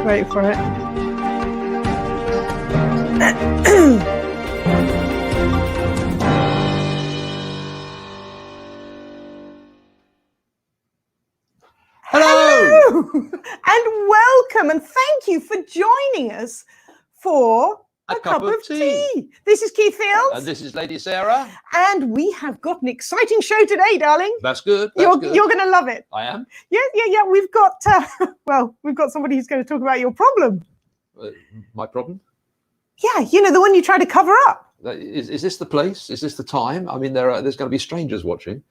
Wait for it. Hello and welcome, and thank you for joining us for a cup of tea. This is Keith Fields. And this is Lady Sarah. And we have got an exciting show today, darling. That's good. You're going to love it. I am? Yeah. We've got, we've got somebody who's going to talk about your problem. My problem? Yeah, the one you try to cover up. Is this the place? Is this the time? I mean, there's going to be strangers watching.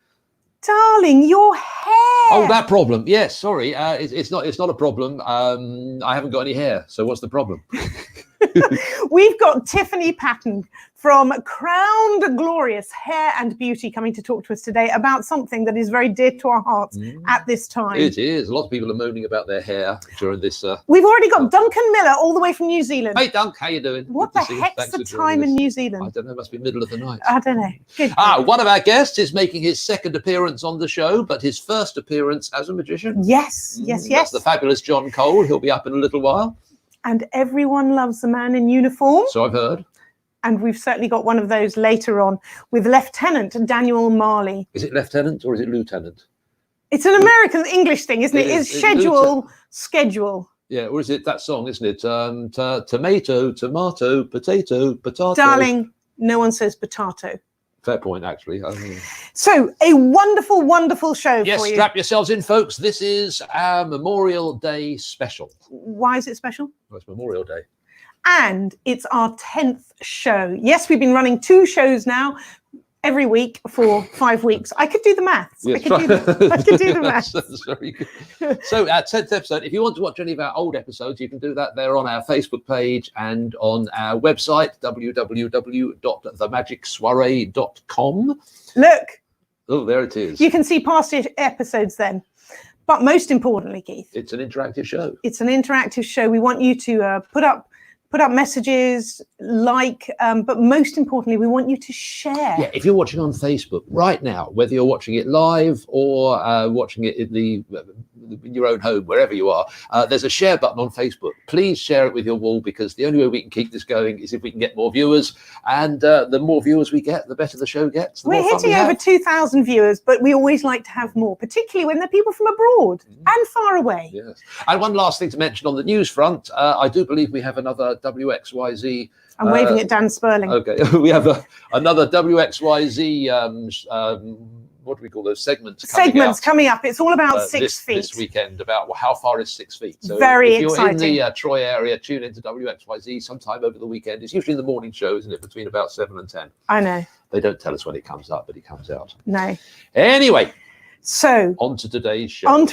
Darling, your hair. Oh, that problem. Yes, sorry. It's not a problem. I haven't got any hair. So what's the problem? We've got Tiffany Patton from Crowned Glorious Hair and Beauty coming to talk to us today about something that is very dear to our hearts at this time. It is. A lot of people are moaning about their hair during this. We've already got Duncan Miller all the way from New Zealand. Hey, Dunk, how you doing? What the heck's the time in New Zealand? I don't know. It must be middle of the night. I don't know. Good. One of our guests is making his second appearance on the show, but his first appearance as a magician. Yes. That's the fabulous John Kohl. He'll be up in a little while. And everyone loves a man in uniform. So I've heard. And we've certainly got one of those later on with Lieutenant Daniel Mahrle. Is it lieutenant or is it lieutenant? It's an American English thing, isn't it? It's schedule. Yeah, or is it that song, isn't it? Tomato, potato. Darling, no one says potato. Fair point, actually. So, a wonderful, wonderful show for you. Yes, strap yourselves in, folks. This is our Memorial Day special. Why is it special? Well, it's Memorial Day. And it's our 10th show. Yes, we've been running 2 shows now every week for 5 weeks. I could do the maths. Yes, I could do the maths. That's very good. So our 10th episode, if you want to watch any of our old episodes, you can do that there on our Facebook page and on our website, www.themagicsoiree.com. Look. Oh, there it is. You can see past episodes then. But most importantly, Keith. It's an interactive show. It's an interactive show. We want you to put up messages, but most importantly, we want you to share. Yeah, if you're watching on Facebook right now, whether you're watching it live or watching it in your own home, wherever you are, there's a share button on Facebook. Please share it with your wall, because the only way we can keep this going is if we can get more viewers. And the more viewers we get, the better the show gets. We're hitting over 2,000 viewers, but we always like to have more, particularly when they're people from abroad and far away. Yes. And one last thing to mention on the news front, I do believe we have another WXYZ. I'm waving at Dan Sperling. Okay, we have another WXYZ. What do we call those segments? Coming up. It's all about 6 feet this weekend. About how far is 6 feet? So very if you're exciting. in the Troy area, tune into WXYZ sometime over the weekend. It's usually in the morning show, isn't it? Between about 7 and 10. I know. They don't tell us when it comes up, but it comes out. No. Anyway. So on to today's show.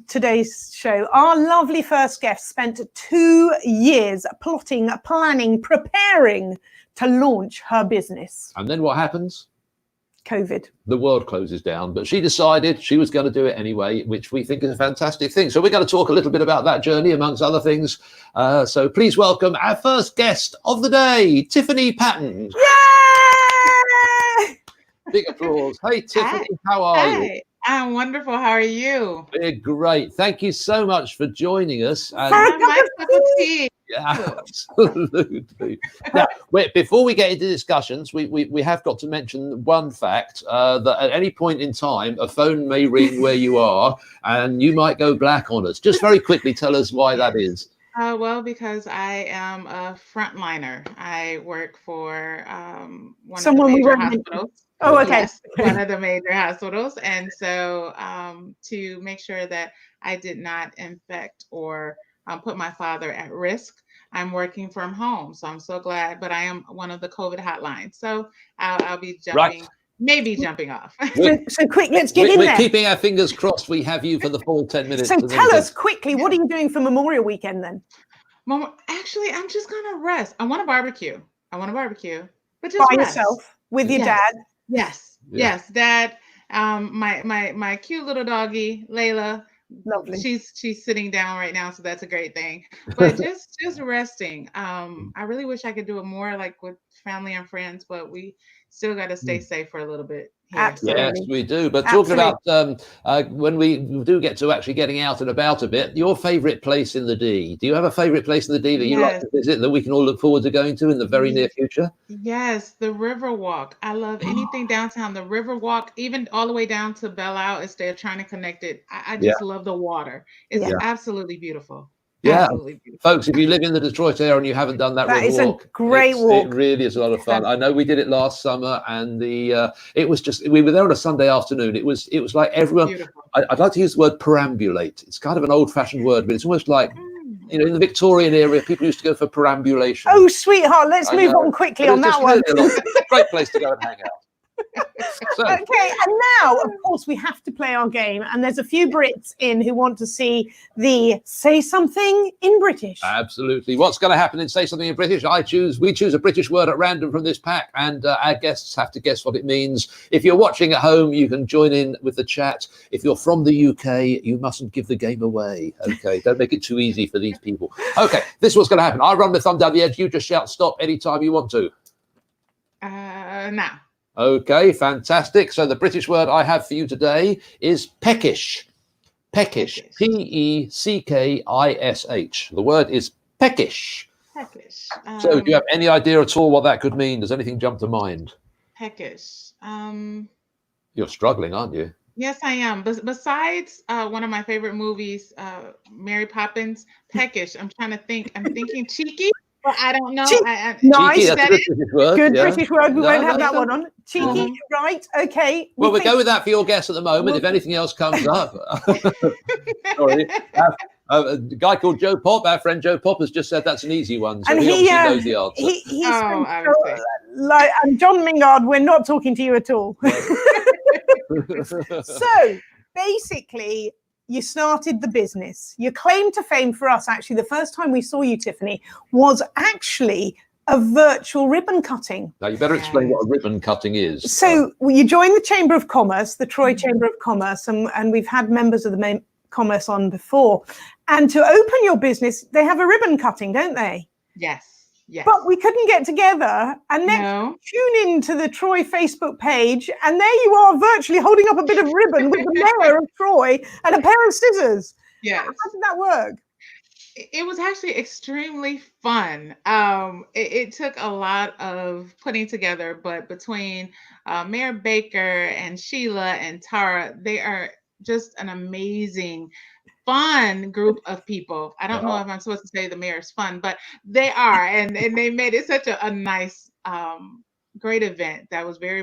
Today's show. Our lovely first guest spent 2 years plotting, planning, preparing to launch her business. And then what happens? COVID. The world closes down, but she decided she was going to do it anyway, which we think is a fantastic thing. So we're going to talk a little bit about that journey, amongst other things. So please welcome our first guest of the day, Tiffany Patton. Yay! Big applause. Hey, Tiffany, how are you? I'm wonderful. How are you? We're great. Thank you so much for joining us. For a cup of tea. Yeah, absolutely. Now, before we get into discussions, we have got to mention one fact, that at any point in time, a phone may ring where you are and you might go black on us. Just very quickly, tell us why that is. Well, because I am a frontliner. I work for one of the major hospitals. Oh, okay. Yes, one of the major hospitals. And so to make sure that I did not infect or put my father at risk, I'm working from home. So I'm so glad, but I am one of the COVID hotlines. So I'll be jumping, maybe jumping off. So quick, let's get in there. We're keeping our fingers crossed we have you for the full 10 minutes. So tell us quickly, what are you doing for Memorial Weekend then? Actually, I'm just going to rest. I want to barbecue. But just by rest. Yourself with your dad? Yes. Dad. My cute little doggy, Layla. Lovely. She's sitting down right now, so that's a great thing. But just resting. I really wish I could do it more like with family and friends, but we still got to stay safe for a little bit here. Absolutely. Yes, we do. But Absolutely. talking about when we do get to actually getting out and about a bit, your favourite place in the D? Do you have a favourite place in the D that you like to visit that we can all look forward to going to in the very near future? Yes, the Riverwalk. I love anything downtown. The Riverwalk, even all the way down to Belle Isle, instead of trying to connect it. I just love the water. It's absolutely beautiful. Yeah, Absolutely beautiful. folks, if you live in the Detroit area and you haven't done that is Riverwalk, a great walk. It really is a lot of fun. I know we did it last summer, and it was just, we were there on a Sunday afternoon. It was like everyone. I'd like to use the word perambulate. It's kind of an old-fashioned word, but it's almost like, you know, in the Victorian era, people used to go for perambulation. Oh, sweetheart, let's move on quickly on that one. It's a great place to go and hang out. So. Okay, and now, of course, we have to play our game, and there's a few Brits in who want to see the Say Something in British. Absolutely. What's going to happen in Say Something in British? We choose a British word at random from this pack, and our guests have to guess what it means. If you're watching at home, you can join in with the chat. If you're from the UK, you mustn't give the game away. Okay, don't make it too easy for these people. Okay, this is what's going to happen. I run the thumb down the edge. You just shout stop anytime you want to. Now. Okay, fantastic. So the British word I have for you today is peckish. Peckish. Peckish. The word is peckish. Peckish. So do you have any idea at all what that could mean? Does anything jump to mind? Peckish. You're struggling, aren't you? Yes, I am. Besides one of my favorite movies, Mary Poppins, peckish. I'm trying to think. I'm thinking cheeky. But I don't know. Nice. Cheeky, that's a good British word. Good British word. We won't have that one on. Cheeky, right? Okay. Well, we'll go with that for your guess at the moment. If anything else comes up. Sorry. A guy called Joe Pop, our friend Joe Pop, has just said that's an easy one. So and he obviously knows the answer. And John Mingard, we're not talking to you at all. So basically, you started the business. Your claim to fame for us, actually, the first time we saw you, Tiffany, was actually a virtual ribbon cutting. Now, you better explain what a ribbon cutting is. So you joined the Chamber of Commerce, the Troy Chamber of Commerce, and we've had members of the Commerce on before. And to open your business, they have a ribbon cutting, don't they? Yes. Yes. But we couldn't get together, and then tune into the Troy Facebook page, and there you are virtually holding up a bit of ribbon with the mayor of Troy and a pair of scissors. Yes. How did that work? It was actually extremely fun. It took a lot of putting together, but between Mayor Baker and Sheila and Tara, they are just an amazing fun group of people. I don't know if I'm supposed to say the mayor's fun, but they are, and they made it such a nice, great event that was very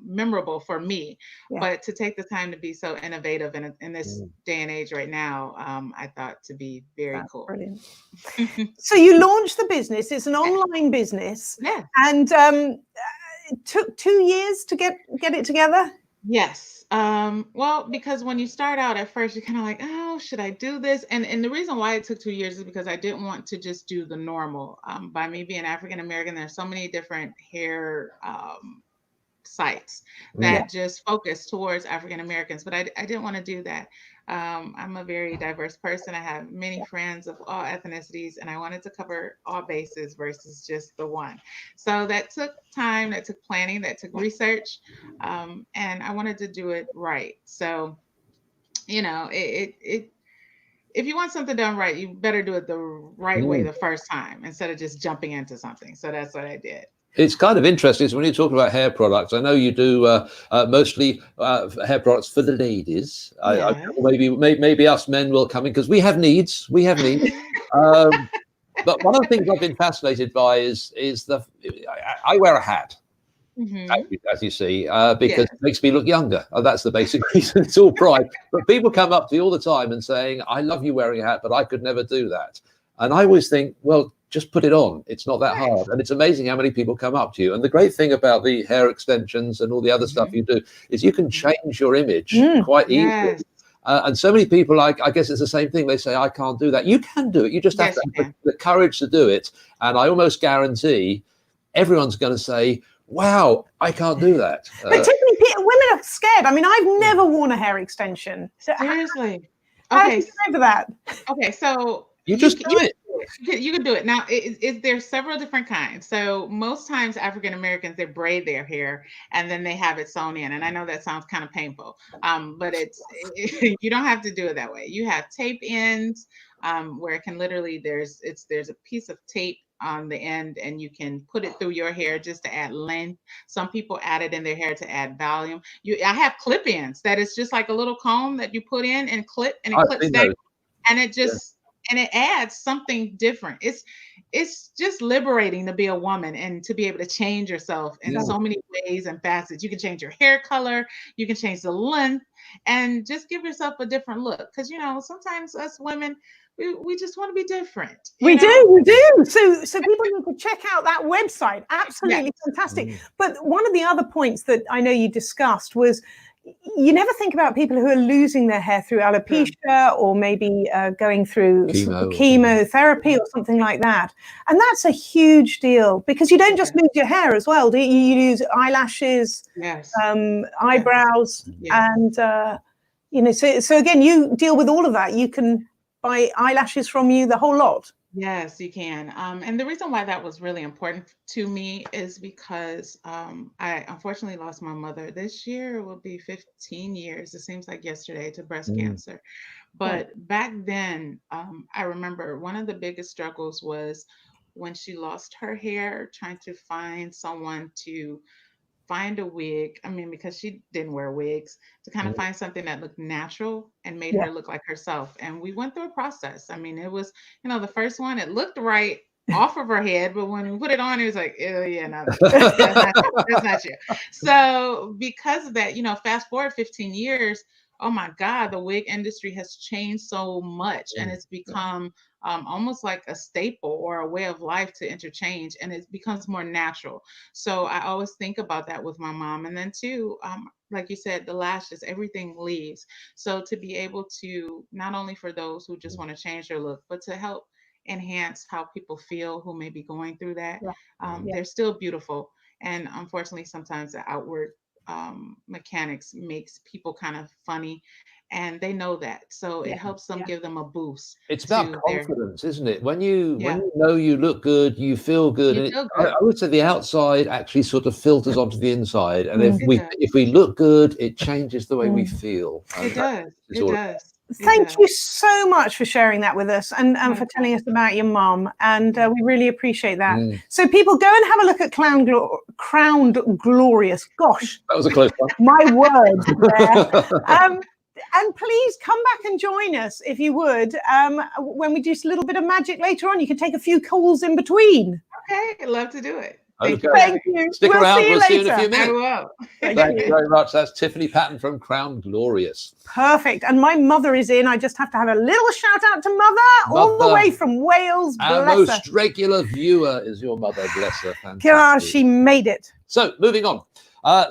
memorable for me. But to take the time to be so innovative in this day and age right now, I thought to be very cool. Brilliant. So you launched the business. It's an online business, and it took 2 years to get it together. Yes. Well, because when you start out at first, you're kind of like, oh, should I do this? And the reason why it took 2 years is because I didn't want to just do the normal. By me being African American, there's so many different hair sites that just focus towards African Americans, but I didn't want to do that. I'm a very diverse person. I have many friends of all ethnicities, and I wanted to cover all bases versus just the one. So that took time, that took planning, that took research, and I wanted to do it right. So, you know, if you want something done right, you better do it the right way the first time instead of just jumping into something. So that's what I did. It's kind of interesting. So when you talk about hair products, I know you do mostly hair products for the ladies. Maybe us men will come in because we have needs. But one of the things I've been fascinated by is I wear a hat, as you see, because it makes me look younger. That's the basic reason. It's all pride. But people come up to me all the time and saying, "I love you wearing a hat, but I could never do that." And I always think, well, just put it on. It's not that hard. And it's amazing how many people come up to you. And the great thing about the hair extensions and all the other stuff you do is you can change your image quite easily. And so many people, I guess it's the same thing. They say, I can't do that. You can do it. You just have to have the courage to do it. And I almost guarantee everyone's going to say, wow, I can't do that. But Tiffany, women are scared. I mean, I've never worn a hair extension. So seriously. How do you get over that? Okay, so you just do it. You can do it. Now, there's several different kinds. So most times African Americans, they braid their hair and then they have it sewn in. And I know that sounds kind of painful, but you don't have to do it that way. You have tape ends where it can literally, there's a piece of tape on the end and you can put it through your hair just to add length. Some people add it in their hair to add volume. I have clip ends that is just like a little comb that you put in and clip, and it clips down, and it just and it adds something different. It's just liberating to be a woman and to be able to change yourself in so many ways and facets. You can change your hair color, you can change the length, and just give yourself a different look. Because sometimes us women, we just want to be different. We do. So people need to check out that website. Absolutely fantastic. But one of the other points that I know you discussed was you never think about people who are losing their hair through alopecia or maybe going through chemotherapy or something like that. And that's a huge deal because you don't just lose your hair as well, do you? You lose eyelashes, eyebrows, and so again, you deal with all of that. You can buy eyelashes from you, the whole lot. Yes, you can. And the reason why that was really important to me is because I unfortunately lost my mother. This year will be 15 years. It seems like yesterday, to breast cancer. But back then, I remember one of the biggest struggles was when she lost her hair, trying to find someone to find a wig. I mean, because she didn't wear wigs, to kind of find something that looked natural and made her look like herself. And we went through a process. I mean, it was, the first one, it looked right off of her head, but when we put it on, it was like, oh yeah, no, that's not you. So because of that, fast forward 15 years, oh my God, the wig industry has changed so much, and it's become almost like a staple or a way of life to interchange, and it becomes more natural. So I always think about that with my mom. And then too, like you said, the lashes, everything leaves. So to be able to, not only for those who just want to change their look, but to help enhance how people feel who may be going through that, they're still beautiful. And unfortunately, sometimes the outward mechanics makes people kind of funny, and they know that, so it helps them, give them a boost. It's about confidence, isn't it? When you know you look good, you feel good. I would say the outside actually sort of filters onto the inside, and if we look good, it changes the way we feel. It does. Thank you so much for sharing that with us and for telling us about your mom. And we really appreciate that. So people, go and have a look at Crowned Glorious. Gosh, that was a close one. My word there. And please come back and join us, if you would, when we do a little bit of magic later on. You can take a few calls in between. Okay, I'd love to do it. Okay. Thank you. Stick around. See you we'll later. see you in a few minutes. I will. Thank you very much. That's Tiffany Patton from Crowned Glorious. Perfect. And my mother is in. I just have to have a little shout out to mother, all the way from Wales. Our most regular viewer is your mother. Bless her. Fantastic. Gosh, she made it. So moving on.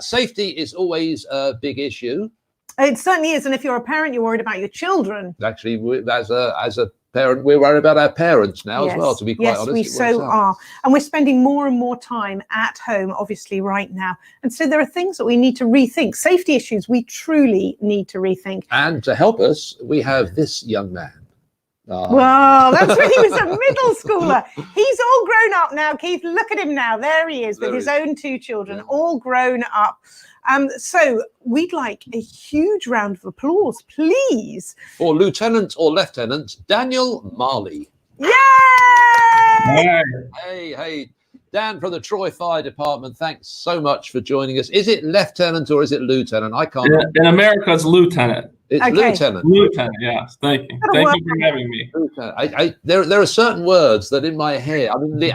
Safety is always a big issue. It certainly is. And if you're a parent, you're worried about your children. Actually, as a parent, we're worried about our parents now as well, to be quite honest. Yes, we so are. And we're spending more and more time at home, obviously, right now. And so there are things that we need to rethink. Safety issues we truly need to rethink. And to help us, we have this young man. Well, that's when he was a middle schooler. He's all grown up now, Keith. Look at him now. There he is with his own 2 children, all grown up. So we'd like a huge round of applause, please. For Lieutenant or Lieutenant Daniel Mahrle. Yay! Hey, Dan from the Troy Fire Department, thanks so much for joining us. Is it Lieutenant or is it Lieutenant? I can't. In America, it's Lieutenant. It's Lieutenant. Lieutenant, yes. Thank you. Thank you for having me. There are certain words that in my head, I mean, the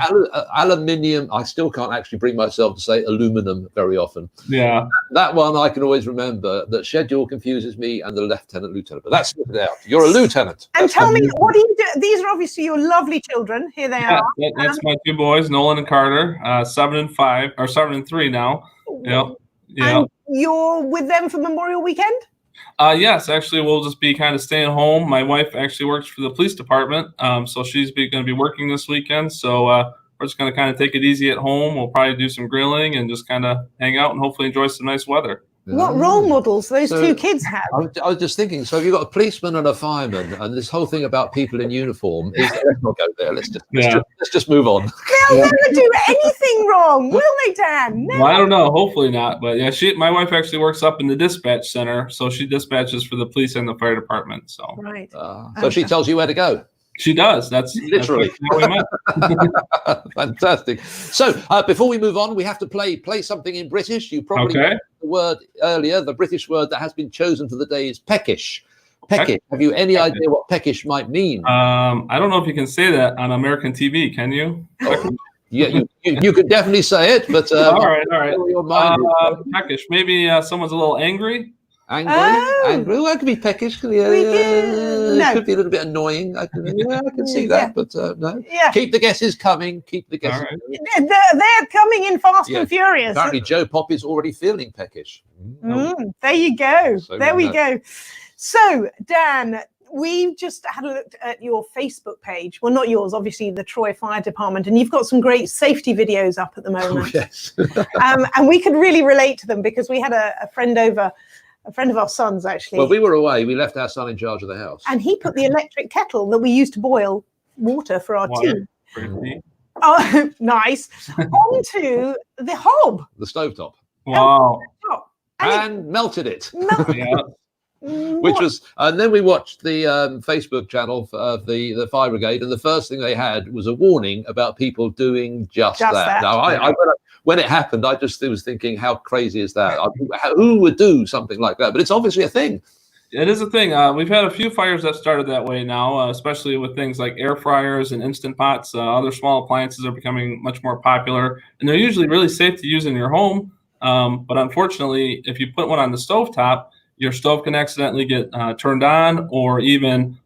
aluminium, I still can't actually bring myself to say aluminum very often. Yeah. That one I can always remember. The schedule confuses me, and the lieutenant. But that's it out. You're a lieutenant. And tell me, what do you do? These are obviously your lovely children. Here they are. That's my 2 boys, Nolan and Carter, 7 and 5, or 7 and 3 now. Yeah. And you're with them for Memorial Weekend? Yes, actually, we'll just be kind of staying home. My wife actually works for the police department, so she's going to be working this weekend. So we're just going to kind of take it easy at home. We'll probably do some grilling and just kind of hang out and hopefully enjoy some nice weather. What role models those So, two kids have. I was just thinking, so if you've got a policeman and a fireman, and this whole thing about people in uniform is, let's not go there. Let's just move on. They'll never do anything wrong, will they, Dan? No. Well, I don't know. Hopefully not. But yeah, my wife actually works up in the dispatch center, so she dispatches for the police and the fire department. So Right. So she tells you where to go. she does. That's Literally. how we met. Fantastic. So before we move on, we have to play something in British. You probably heard the word earlier. The British word that has been chosen for the day is peckish. Peckish. Have you any idea what peckish might mean? I don't know if you can say that on American TV. Can you? Yeah, you could definitely say it, but all right. Your mind Peckish. Maybe someone's a little angry. angry. Oh. Angry. Well, it could be peckish. No. It could be a little bit annoying. I can see that, but no. Yeah. Keep the guesses coming. Keep the guesses. All They're coming in fast and furious. Apparently, Joe Pop is already feeling peckish. There you go. So there we go. So, Dan, we've just had a look at your Facebook page. Well, not yours, obviously, the Troy Fire Department, and you've got some great safety videos up at the moment. Oh, yes. And we could really relate to them because we had a friend over, a friend of our son's actually. Well, we were away. We left our son in charge of the house. And he put the electric kettle that we used to boil water for our tea. Oh, nice. Onto the hob. The stovetop. Wow. And melted it. Yeah. Which was, and then we watched the Facebook channel of the fire brigade, and the first thing they had was a warning about people doing just that. Now, when it happened, I just was thinking, how crazy is that? Who would do something like that? But it's obviously a thing. It is a thing. We've had a few fires that started that way now, especially with things like air fryers and Instant Pots. Other small appliances are becoming much more popular, and they're usually really safe to use in your home. But unfortunately, if you put one on the stovetop, your stove can accidentally get turned on, or even,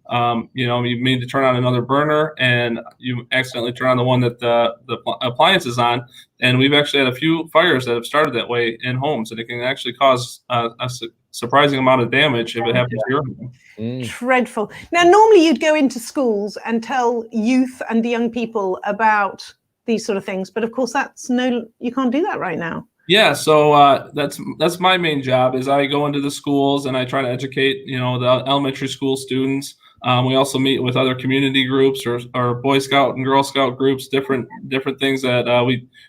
you need to turn on another burner and you accidentally turn on the one that the appliance is on. And we've actually had a few fires that have started that way in homes, and it can actually cause a surprising amount of damage if it happens to your home. Dreadful. Now, normally you'd go into schools and tell youth and young people about these sort of things, but of course you can't do that right now. Yeah, so that's my main job. Is I go into the schools and I try to educate, the elementary school students. We also meet with other community groups or Boy Scout and Girl Scout groups, different things that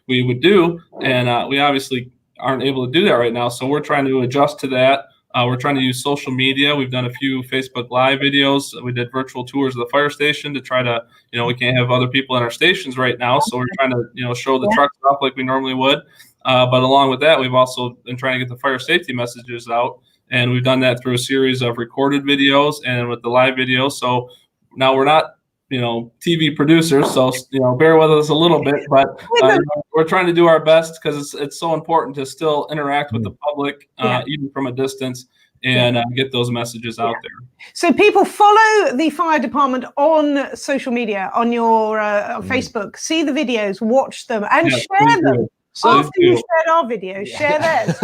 we would do, and we obviously aren't able to do that right now. So we're trying to adjust to that. We're trying to use social media. We've done a few Facebook Live videos. We did virtual tours of the fire station to try to, we can't have other people in our stations right now, so we're trying to, show the trucks off like we normally would. But along with that, we've also been trying to get the fire safety messages out, and we've done that through a series of recorded videos and with the live videos. So now we're not, TV producers, so bear with us a little bit, but we're trying to do our best because it's so important to still interact with the public, even from a distance, and get those messages out there. So people follow the fire department on social media, on your Facebook, see the videos, watch them, and share them. So after you shared our videos, share theirs.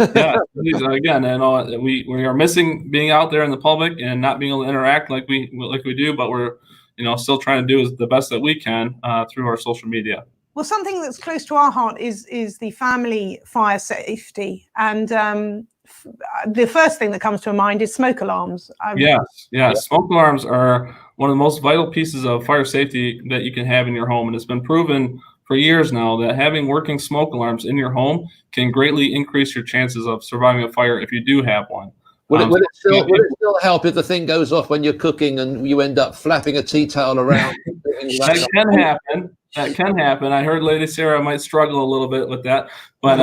Yeah, again, and we are missing being out there in the public and not being able to interact like we do, but we're still trying to do the best that we can through our social media. Well, something that's close to our heart is the family fire safety, and the first thing that comes to mind is smoke alarms. Yes. Smoke alarms are one of the most vital pieces of fire safety that you can have in your home, and it's been proven for years now that having working smoke alarms in your home can greatly increase your chances of surviving a fire if you do have one. Would it still help if the thing goes off when you're cooking and you end up flapping a tea towel around? That can happen. That can happen. I heard Lady Sarah might struggle a little bit with that, but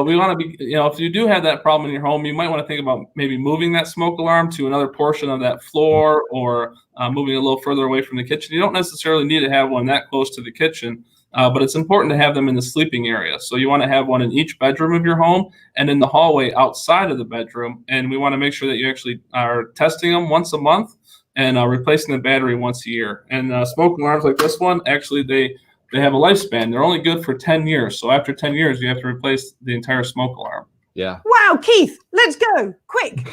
we want to be, if you do have that problem in your home, you might want to think about maybe moving that smoke alarm to another portion of that floor, or moving a little further away from the kitchen. You don't necessarily need to have one that close to the kitchen. But it's important to have them in the sleeping area. So you want to have one in each bedroom of your home and in the hallway outside of the bedroom. And we want to make sure that you actually are testing them once a month and replacing the battery once a year. And smoke alarms like this one, actually, they have a lifespan. They're only good for 10 years. So after 10 years, you have to replace the entire smoke alarm. Yeah. Wow, Keith, let's go quick.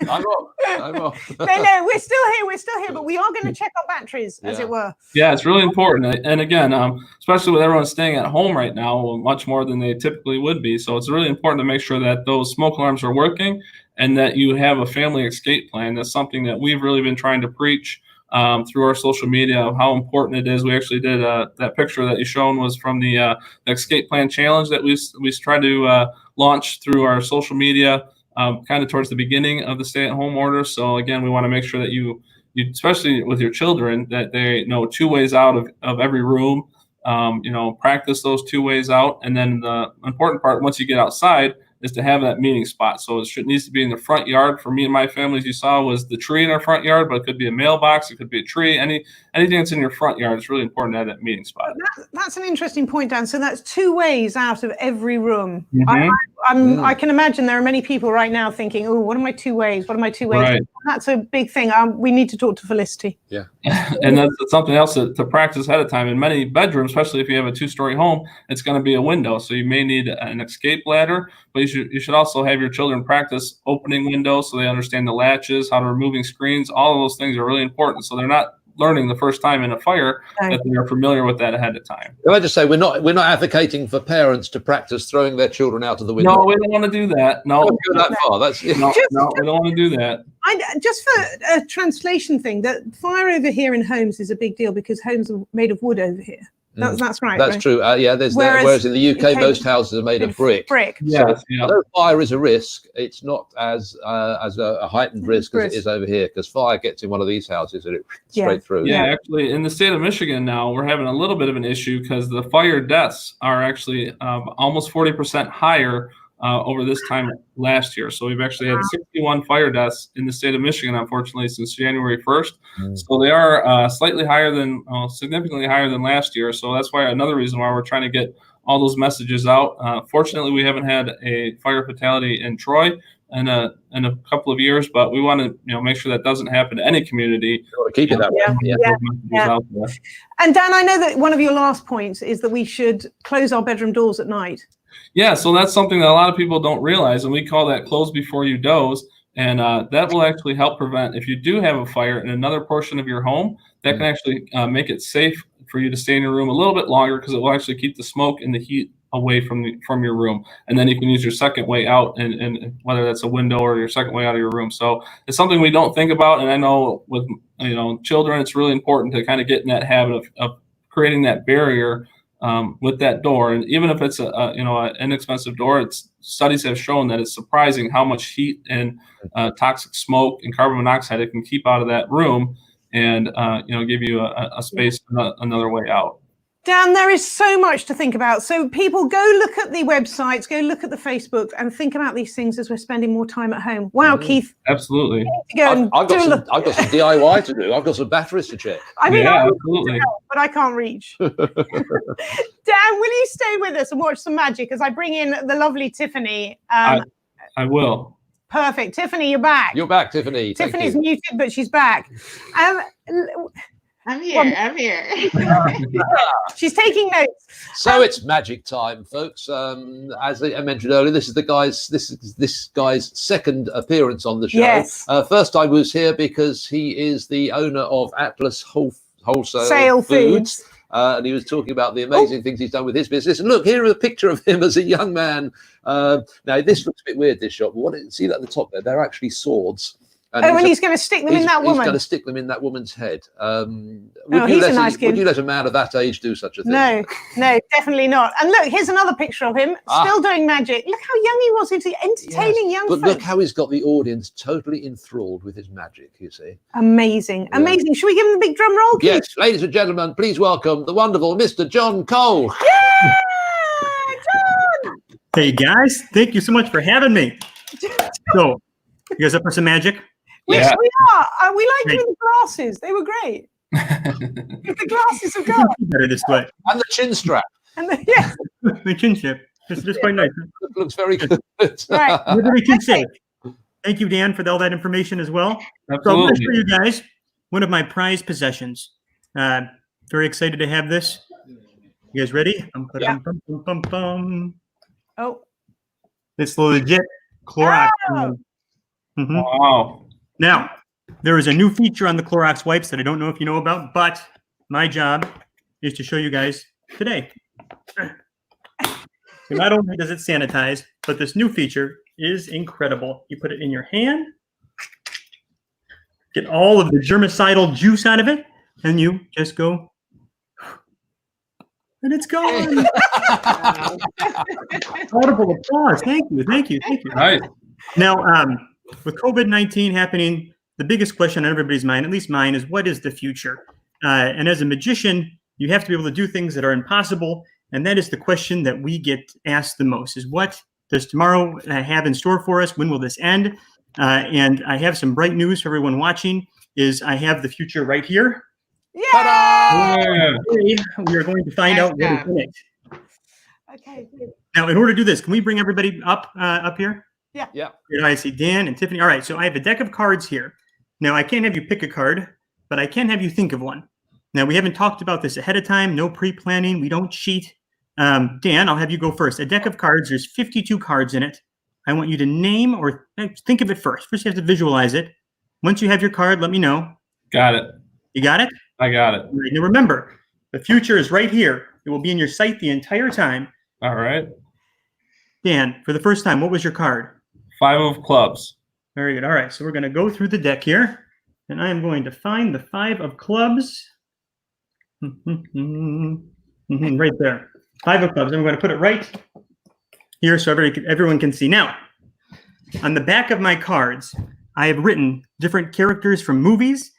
I'm off. No, we're still here, but we are going to check our batteries, as it were. Yeah, it's really important. And again, especially with everyone staying at home right now, much more than they typically would be. So it's really important to make sure that those smoke alarms are working and that you have a family escape plan. That's something that we've really been trying to preach through our social media of how important it is. We actually did that picture that you shown was from the escape plan challenge that we tried to launch through our social media kind of towards the beginning of the stay-at-home order. So again, we want to make sure that you especially with your children, that they know 2 ways out of every room. Practice those 2 ways out. And then the important part, once you get outside, is to have that meeting spot. So it needs to be in the front yard. For me and my family, as you saw, was the tree in our front yard, but it could be a mailbox, it could be a tree, anything that's in your front yard. It's really important to have that meeting spot. That's an interesting point, Dan. So that's 2 ways out of every room. Mm-hmm. I can imagine there are many people right now thinking, "Oh, what are my 2 ways? What are my 2 ways?" Right. That's a big thing. We need to talk to Felicity. Yeah. And that's something else to practice ahead of time. In many bedrooms, especially if you have a 2-story home, it's going to be a window. So you may need an escape ladder, but you should also have your children practice opening windows so they understand the latches, how to removing screens. All of those things are really important. So they're not learning the first time in a fire, that they're familiar with that ahead of time. Can I just say, we're not advocating for parents to practice throwing their children out of the window. No, we don't want to do that. No, don't go that far. That's no, we don't want to do that. Just for a translation thing, that fire over here in homes is a big deal because homes are made of wood over here. That's right. That's true. Whereas in the UK, most houses are made of brick. Yeah. So, although fire is a risk, it's not as a heightened risk as it is over here, because fire gets in one of these houses and it straight through. Yeah, actually, in the state of Michigan now, we're having a little bit of an issue because the fire deaths are actually almost 40% higher over this time last year. So we've actually had 61 fire deaths in the state of Michigan, unfortunately, since January 1st. So they are significantly higher than last year. So that's why another reason why we're trying to get all those messages out. Fortunately, we haven't had a fire fatality in Troy in a couple of years, but we want to make sure that doesn't happen to any community. Keep it that way. And Dan, I know that one of your last points is that we should close our bedroom doors at night. Yeah, so that's something that a lot of people don't realize, and we call that close before you doze. And that will actually help prevent, if you do have a fire in another portion of your home, that can actually make it safe for you to stay in your room a little bit longer, because it will actually keep the smoke and the heat away from your room. And then you can use your second way out, and whether that's a window or your second way out of your room. So it's something we don't think about. And I know with children, it's really important to kind of get in that habit of creating that barrier with that door. And even if it's an inexpensive door, studies have shown that it's surprising how much heat and toxic smoke and carbon monoxide it can keep out of that room, and give you a space, another way out. Dan, there is so much to think about. So people, go look at the websites, go look at the Facebook, and think about these things as we're spending more time at home. Wow, Keith. Absolutely. I've got some DIY to do. I've got some batteries to check. I mean, absolutely. But I can't reach. Dan, will you stay with us and watch some magic as I bring in the lovely Tiffany? I will. Perfect. Tiffany, you're back. You're back, Tiffany. Tiffany's muted, but she's back. I'm here. She's taking notes. So it's magic time, folks. As I mentioned earlier, this is this guy's second appearance on the show. Yes. First time was here because he is the owner of Atlas Wholesale Foods. And he was talking about the amazing things he's done with his business. And look, here is a picture of him as a young man. Now, this looks a bit weird, this shot. But see that at the top there? They're actually swords. And he's going to stick them in that woman. He's going to stick them in that woman's head. Would you let a man of that age do such a thing? No, definitely not. And look, here's another picture of him, still doing magic. Look how young he was. He's entertaining young folk. But look how he's got the audience totally enthralled with his magic, you see. Amazing. Should we give him the big drum roll, Keith? Yes, ladies and gentlemen, please welcome the wonderful Mr. John Kohl. Yeah, John! Hey, guys. Thank you so much for having me. So, you guys up for some magic? Yes, we are. We liked the glasses. They were great. The glasses have got better this way. And the chin strap. And the chin strap. Just quite nice. It looks very good. Right. Everybody can say. Thank you, Dan, for all that information as well. Absolutely. So I'm going to show you guys one of my prized possessions. Very excited to have this. You guys ready? Oh. It's legit Clorox. Mm-hmm. Wow. Now, there is a new feature on the Clorox wipes that I don't know if you know about, but my job is to show you guys today. So not only does it sanitize, but this new feature is incredible. You put it in your hand, get all of the germicidal juice out of it, and you just go, and it's gone. Audible applause. Thank you. Right. Now, with COVID-19 happening, the biggest question on everybody's mind, at least mine, is what is the future? And as a magician, you have to be able to do things that are impossible. And that is the question that we get asked the most, is what does tomorrow have in store for us? When will this end? And I have some bright news for everyone watching, is I have the future right here. Yeah. Today, we are going to find out what is in it. Okay. Now, in order to do this, can we bring everybody up here? Yeah. Here I see Dan and Tiffany. All right, so I have a deck of cards here. Now, I can't have you pick a card, but I can have you think of one. Now, we haven't talked about this ahead of time. No pre-planning. We don't cheat. Dan, I'll have you go first. A deck of cards, there's 52 cards in it. I want you to name or think of it first. First, you have to visualize it. Once you have your card, let me know. Got it. You got it? I got it. Now, remember, the future is right here. It will be in your sight the entire time. All right. Dan, for the first time, what was your card? 5 of clubs. Very good. All right, so we're going to go through the deck here, and I am going to find the 5 of clubs. Right there. 5 of clubs. I'm going to put it right here so everyone can see. Now, on the back of my cards, I have written different characters from movies,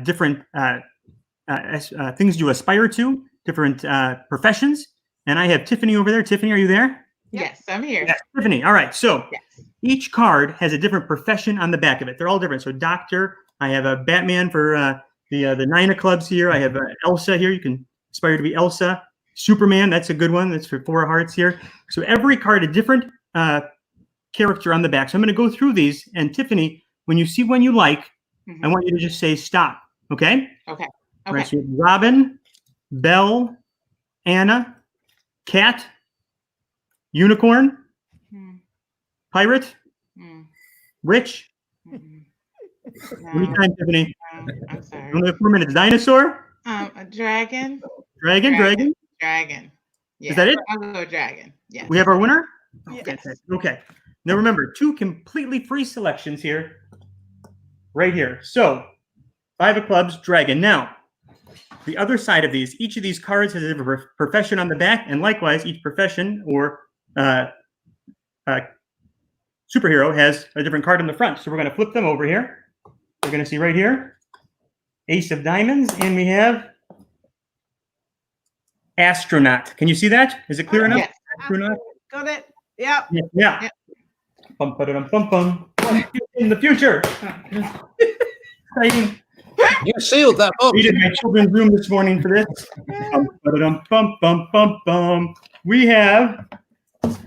different things you aspire to, different professions. And I have Tiffany over there. Tiffany, are you there? Yes, I'm here. Yes, Tiffany. All right. So Yes. each card has a different profession on the back of it. They're all different. So doctor, I have a Batman for the 9 of clubs here. I have Elsa here. You can aspire to be Elsa. Superman, that's a good one. That's for 4 of hearts here. So every card, a different character on the back. So I'm going to go through these. And Tiffany, when you see one you like, I want you to just say stop. Okay? Okay. All right, so you have Robin, Belle, Anna, Cat, Unicorn, Pirate, Rich. Anytime, Tiffany. I'm sorry. Only 4 minutes. Dinosaur. A dragon. Dragon. Yeah. Is that it? I'll go dragon. Yeah. We have our winner? Yes. Okay. Now remember, 2 completely free selections here. Right here. So 5 of clubs, dragon. Now, the other side of these, each of these cards has a different profession on the back, and likewise, each profession or superhero has a different card on the front. So we're going to flip them over here. We're going to see right here, Ace of Diamonds, and we have Astronaut. Can you see that? Is it clear enough? Yes. Astronaut. Got it. Yep. Yeah. Yep. Bum, ba-da-dum, bum, bum. In the future. Exciting. You sealed that box. We did my children's room this morning for this. Bum, ba-da-dum, bum, bum, bum, bum. We have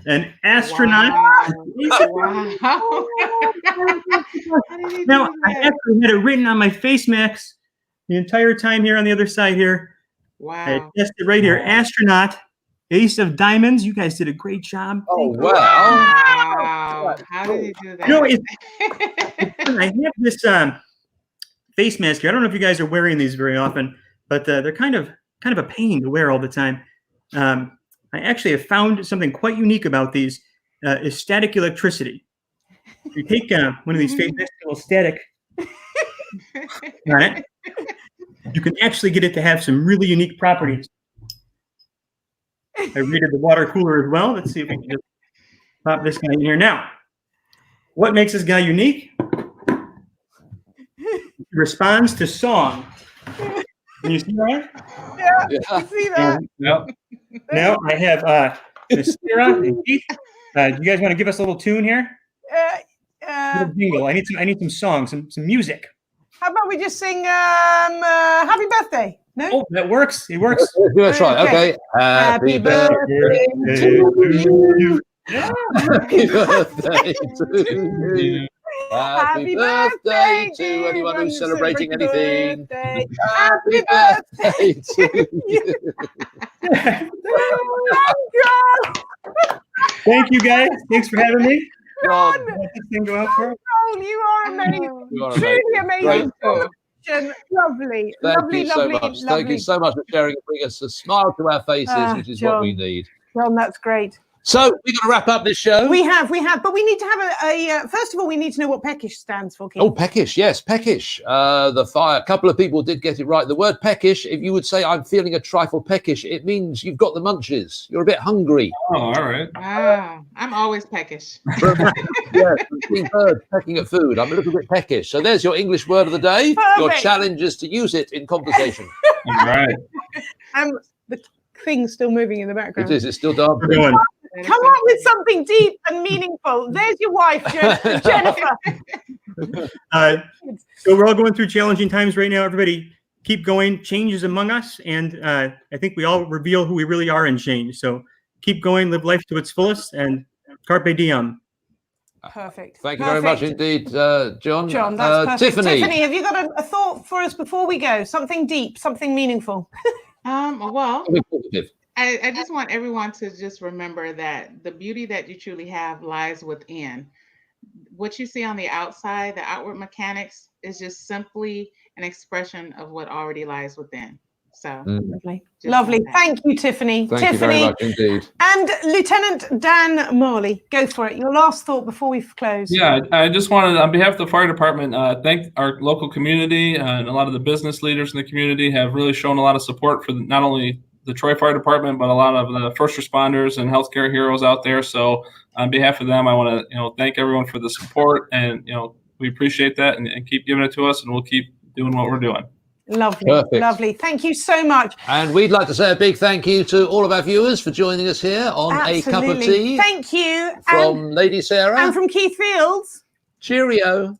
an astronaut. Wow. Now, I actually had it written on my face mask the entire time here on the other side here. I Wow. tested right here. Astronaut, Ace of Diamonds. You guys did a great job. Oh, wow. Wow. How did you do that? You know, I have this face mask here. I don't know if you guys are wearing these very often, but they're kind of a pain to wear all the time. I actually have found something quite unique about these is static electricity. You take one of these face masks, a little static on it, you can actually get it to have some really unique properties. I rated the water cooler as well. Let's see if we can just pop this guy in here. Now, what makes this guy unique? He responds to song. Can you see that? Yeah. You see that? Yep. Now I have Miss Sarah and Keith. Do you guys want to give us a little tune here? Little jingle. I need some songs, some music. How about we just sing Happy Birthday? No? Oh, that works. It works. That's right. Okay. Happy birthday to you. Happy birthday to you. Happy birthday to anyone who's celebrating anything. Happy birthday to you. Thank you, guys. Thanks for having me. John. Let this thing go out for us. Oh, you are amazing. You are Truly amazing. Great. Lovely. Thank you so much. Thank you so much for sharing and bringing us a smile to our faces, which is what we need. John, that's great. So we're going to wrap up this show. We have, but we need to have first of all, we need to know what peckish stands for, Keith. Oh, peckish, yes, peckish. A couple of people did get it right. The word peckish, if you would say I'm feeling a trifle peckish, it means you've got the munchies. You're a bit hungry. Oh, all right. Wow, I'm always peckish. Yes, seeing birds pecking at food. I'm a little bit peckish. So there's your English word of the day. Perfect. Your challenge is to use it in conversation. All right. The thing's still moving in the background. It is. It's still dark. We're going. Come up with something deep and meaningful. There's your wife, Jennifer. So we're all going through challenging times right now. Everybody keep going. Change is among us. And I think we all reveal who we really are in change. So keep going, live life to its fullest, and carpe diem. Perfect. Thank you very much indeed, John. John, that's perfect. Tiffany. Tiffany, have you got a thought for us before we go? Something deep, something meaningful. Well, Something positive. I just want everyone to just remember that the beauty that you truly have lies within. What you see on the outside, the outward mechanics, is just simply an expression of what already lies within. So Lovely. Thank you, Tiffany. Thank you very much indeed. And Lieutenant Dan Mahrle, go for it. Your last thought before we close. Yeah, I just wanted, on behalf of the fire department, thank our local community, and a lot of the business leaders in the community have really shown a lot of support for not only the Troy Fire Department, but a lot of the first responders and healthcare heroes out there. So on behalf of them, I want to thank everyone for the support, and we appreciate that, and keep giving it to us, and we'll keep doing what we're doing. Lovely. Perfect. Lovely. Thank you so much. And we'd like to say a big thank you to all of our viewers for joining us here on A Cup of Tea. Thank you. From Lady Sarah. And from Keith Fields. Cheerio.